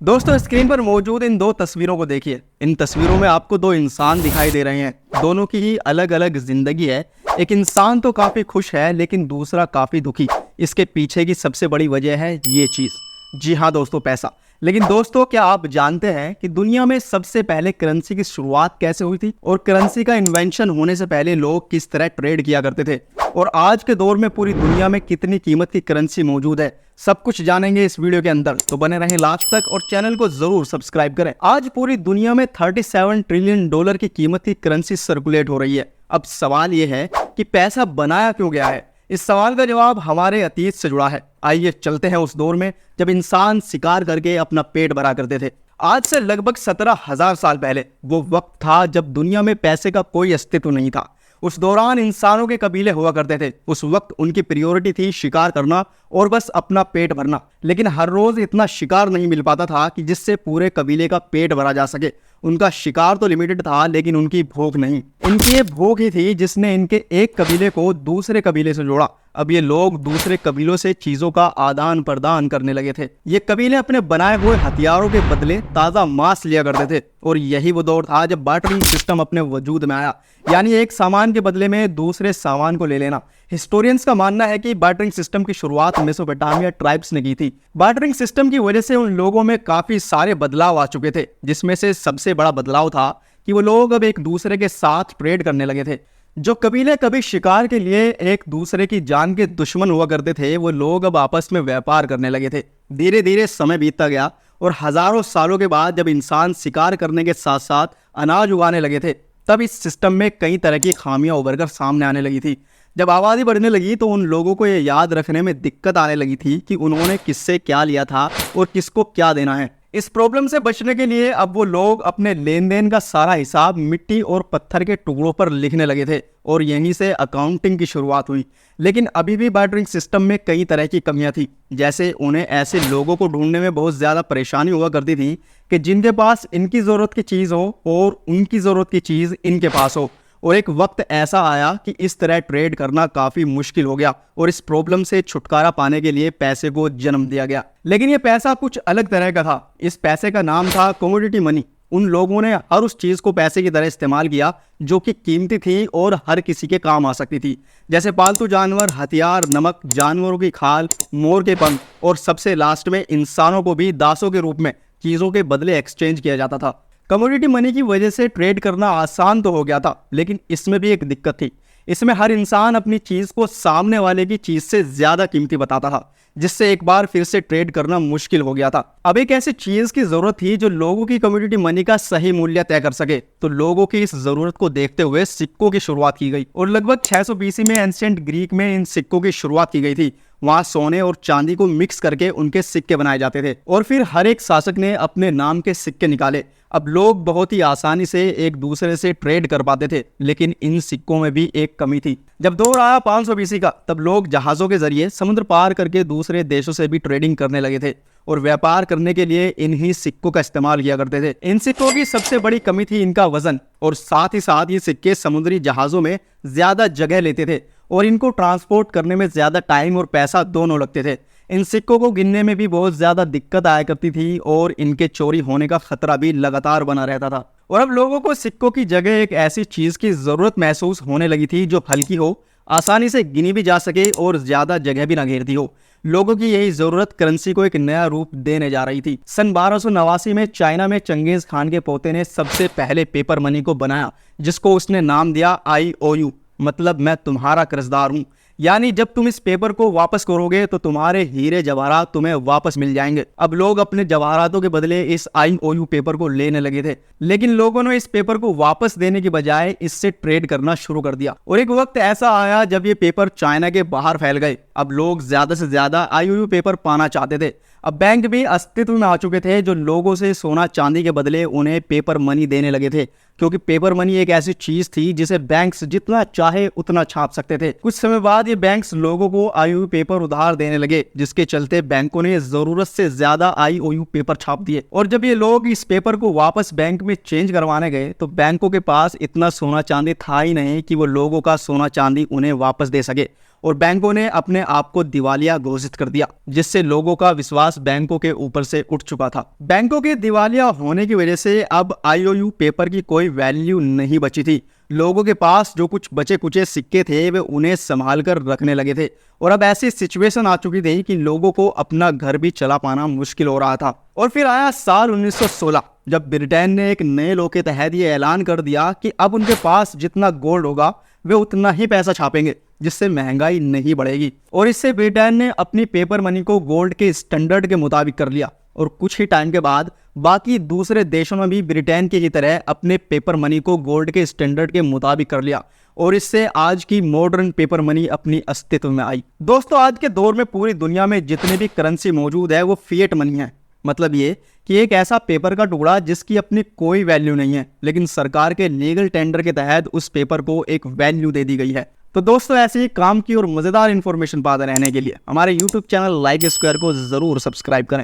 दोस्तों स्क्रीन पर मौजूद इन दो तस्वीरों को देखिए। इन तस्वीरों में आपको दो इंसान दिखाई दे रहे हैं। दोनों की ही अलग अलग जिंदगी है। एक इंसान तो काफी खुश है लेकिन दूसरा काफी दुखी। इसके पीछे की सबसे बड़ी वजह है ये चीज, जी हाँ दोस्तों, पैसा। लेकिन दोस्तों क्या आप जानते हैं कि दुनिया में सबसे पहले करेंसी की शुरुआत कैसे हुई थी और करेंसी का इन्वेंशन होने से पहले लोग किस तरह ट्रेड किया करते थे और आज के दौर में पूरी दुनिया में कितनी कीमत की करेंसी मौजूद है, सब कुछ जानेंगे इस वीडियो के अंदर। तो बने रहें लास्ट तक और चैनल को जरूर सब्सक्राइब करें। आज पूरी दुनिया में 37 ट्रिलियन डॉलर की कीमत की करेंसी सर्कुलेट हो रही है। अब सवाल यह है कि पैसा बनाया क्यों गया है। इस सवाल का जवाब हमारे अतीत से जुड़ा है। आइए चलते हैं उस दौर में जब इंसान शिकार करके अपना पेट भरा करते थे। आज से लगभग 17,000 साल पहले वो वक्त था जब दुनिया में पैसे का कोई अस्तित्व नहीं था। उस दौरान इंसानों के कबीले हुआ करते थे। उस वक्त उनकी प्रायोरिटी थी शिकार करना और बस अपना पेट भरना। लेकिन हर रोज इतना शिकार नहीं मिल पाता था कि जिससे पूरे कबीले का पेट भरा जा सके। उनका शिकार तो लिमिटेड था लेकिन उनकी भूख नहीं। इनकी ये भूख ही थी जिसने इनके एक कबीले को दूसरे कबीले से जोड़ा। अब ये लोग दूसरे कबीलों से चीजों का आदान प्रदान करने लगे थे। ये कबीले अपने बनाए हुए हथियारों के बदले ताजा मांस लिया करते थे और यही वो दौर था जब बार्टरिंग सिस्टम अपने वजूद में आया, यानी एक सामान के बदले में दूसरे सामान को ले लेना। हिस्टोरियंस का मानना है कि बार्टरिंग सिस्टम की शुरुआत मेसोपोटामिया ट्राइब्स ने की थी। बार्टरिंग सिस्टम की वजह से उन लोगों में काफी सारे बदलाव आ चुके थे, जिसमें से सबसे बड़ा बदलाव था कि वो लोग अब एक दूसरे के साथ ट्रेड करने लगे थे। जो कबीले कभी शिकार के लिए एक दूसरे की जान के दुश्मन हुआ करते थे, वो लोग अब आपस में व्यापार करने लगे थे। धीरे धीरे समय बीतता गया और हजारों सालों के बाद जब इंसान शिकार करने के साथ साथ अनाज उगाने लगे थे, तब इस सिस्टम में कई तरह की खामियां उभर कर सामने आने लगी थी। जब आबादी बढ़ने लगी तो उन लोगों को ये याद रखने में दिक्कत आने लगी थी कि उन्होंने किससे क्या लिया था और किसको क्या देना है। इस प्रॉब्लम से बचने के लिए अब वो लोग अपने लेन देन का सारा हिसाब मिट्टी और पत्थर के टुकड़ों पर लिखने लगे थे और यहीं से अकाउंटिंग की शुरुआत हुई। लेकिन अभी भी बार्टरिंग सिस्टम में कई तरह की कमियां थी, जैसे उन्हें ऐसे लोगों को ढूंढने में बहुत ज़्यादा परेशानी हुआ करती थी कि जिनके पास इनकी ज़रूरत की चीज़ हो और उनकी ज़रूरत की चीज़ इनके पास हो। और एक वक्त ऐसा आया कि इस तरह ट्रेड करना काफ़ी मुश्किल हो गया और इस प्रॉब्लम से छुटकारा पाने के लिए पैसे को जन्म दिया गया। लेकिन ये पैसा कुछ अलग तरह का था। इस पैसे का नाम था कमोडिटी मनी। उन लोगों ने हर उस चीज़ को पैसे की तरह इस्तेमाल किया जो कि कीमती थी और हर किसी के काम आ सकती थी, जैसे पालतू जानवर, हथियार, नमक, जानवरों की खाल, मोर के पंख और सबसे लास्ट में इंसानों को भी दासों के रूप में चीज़ों के बदले एक्सचेंज किया जाता था। कमोडिटी मनी की वजह से ट्रेड करना आसान तो हो गया था, लेकिन इसमें भी एक दिक्कत थी। इसमें हर इंसान अपनी चीज़ को सामने वाले की चीज़ से ज़्यादा कीमती बताता था, जिससे एक बार फिर से ट्रेड करना मुश्किल हो गया था। अब एक ऐसी चीज़ की ज़रूरत थी जो लोगों की कमोडिटी मनी का सही मूल्य तय कर सके। तो लोगों की इस ज़रूरत को देखते हुए सिक्कों की शुरुआत की गई और लगभग 600 बीसी में एंशिएंट ग्रीक में इन सिक्कों की शुरुआत की गई थी। वहाँ सोने और चांदी को मिक्स करके उनके सिक्के बनाए जाते थे और फिर हर एक शासक ने अपने नाम के सिक्के निकाले। अब लोग बहुत ही आसानी से एक दूसरे से ट्रेड कर पाते थे, लेकिन इन सिक्कों में भी एक कमी थी। जब दौर आया 500 बीसी का, तब लोग जहाज़ों के जरिए समुद्र पार करके दूसरे देशों से भी ट्रेडिंग करने लगे थे और व्यापार करने के लिए इन्हीं सिक्कों का इस्तेमाल किया करते थे। इन सिक्कों की सबसे बड़ी कमी थी इनका वजन और साथ ही साथ ये सिक्के समुद्री जहाज़ों में ज़्यादा जगह लेते थे और इनको ट्रांसपोर्ट करने में ज़्यादा टाइम और पैसा दोनों लगते थे। इन सिक्कों को गिनने में भी बहुत ज़्यादा दिक्कत आया करती थी और इनके चोरी होने का खतरा भी लगातार बना रहता था। और अब लोगों को सिक्कों की जगह एक ऐसी चीज़ की ज़रूरत महसूस होने लगी थी जो हल्की हो, आसानी से गिनी भी जा सके और ज़्यादा जगह भी ना घेरती हो। लोगों की यही ज़रूरत करेंसी को एक नया रूप देने जा रही थी। सन 1289 में चाइना में चंगेज़ खान के पोते ने सबसे पहले पेपर मनी को बनाया, जिसको उसने नाम दिया IOU, मतलब मैं तुम्हारा कर्जदार हूँ। यानी जब तुम इस पेपर को वापस करोगे तो तुम्हारे हीरे जवाहरात तुम्हें वापस मिल जाएंगे। अब लोग अपने जवाहरातों के बदले इस IOU पेपर को लेने लगे थे, लेकिन लोगों ने इस पेपर को वापस देने की बजाय इससे ट्रेड करना शुरू कर दिया और एक वक्त ऐसा आया जब ये पेपर चाइना के बाहर फैल गए। अब लोग ज्यादा से ज्यादा IOU पेपर पाना चाहते थे। अब बैंक भी अस्तित्व में आ चुके थे जो लोगों से सोना चांदी के बदले उन्हें पेपर मनी देने लगे थे, क्योंकि पेपर मनी एक ऐसी चीज थी जिसे बैंक्स जितना चाहे उतना छाप सकते थे। कुछ समय बाद ये बैंक्स लोगों को IOU पेपर उधार देने लगे, जिसके चलते बैंकों ने जरूरत से ज्यादा IOU पेपर छाप दिए। और जब ये लोग इस पेपर को वापस बैंक में चेंज करवाने गए तो बैंकों के पास इतना सोना चांदी था ही नहीं कि वो लोगों का सोना चांदी उन्हें वापस दे सके और बैंकों ने अपने आप को दिवालिया घोषित कर दिया, जिससे लोगों का विश्वास बैंकों के ऊपर से उठ चुका था। बैंकों के दिवालिया होने की वजह से अब आईओयू पेपर की कोई वैल्यू नहीं बची थी। लोगों के पास जो कुछ बचे कुचे सिक्के थे वे उन्हें संभाल कर रखने लगे थे और अब ऐसी सिचुएशन आ चुकी थी कि लोगों को अपना घर भी चला पाना मुश्किल हो रहा था। और फिर आया साल 1916, जब ब्रिटेन ने एक नए लॉ के तहत ये ऐलान कर दिया कि अब उनके पास जितना गोल्ड होगा वे उतना ही पैसा छापेंगे, जिससे महंगाई नहीं बढ़ेगी। और इससे ब्रिटेन ने अपनी पेपर मनी को गोल्ड के स्टैंडर्ड के मुताबिक कर लिया और कुछ ही टाइम के बाद बाकी दूसरे देशों में भी ब्रिटेन की तरह अपने पेपर मनी को गोल्ड के स्टैंडर्ड के मुताबिक कर लिया और इससे आज की मॉडर्न पेपर मनी अपनी अस्तित्व में आई। दोस्तों, आज के दौर में पूरी दुनिया में जितने भी करेंसी मौजूद है वो फिएट मनी है। मतलब ये कि एक ऐसा पेपर का टुकड़ा जिसकी अपनी कोई वैल्यू नहीं है, लेकिन सरकार के लीगल टेंडर के तहत उस पेपर को एक वैल्यू दे दी गई है। तो दोस्तों, ऐसे ही काम की और मजेदार इंफॉर्मेशन पाते रहने के लिए हमारे यूट्यूब चैनल लाइक स्क्वायर को जरूर सब्सक्राइब करें।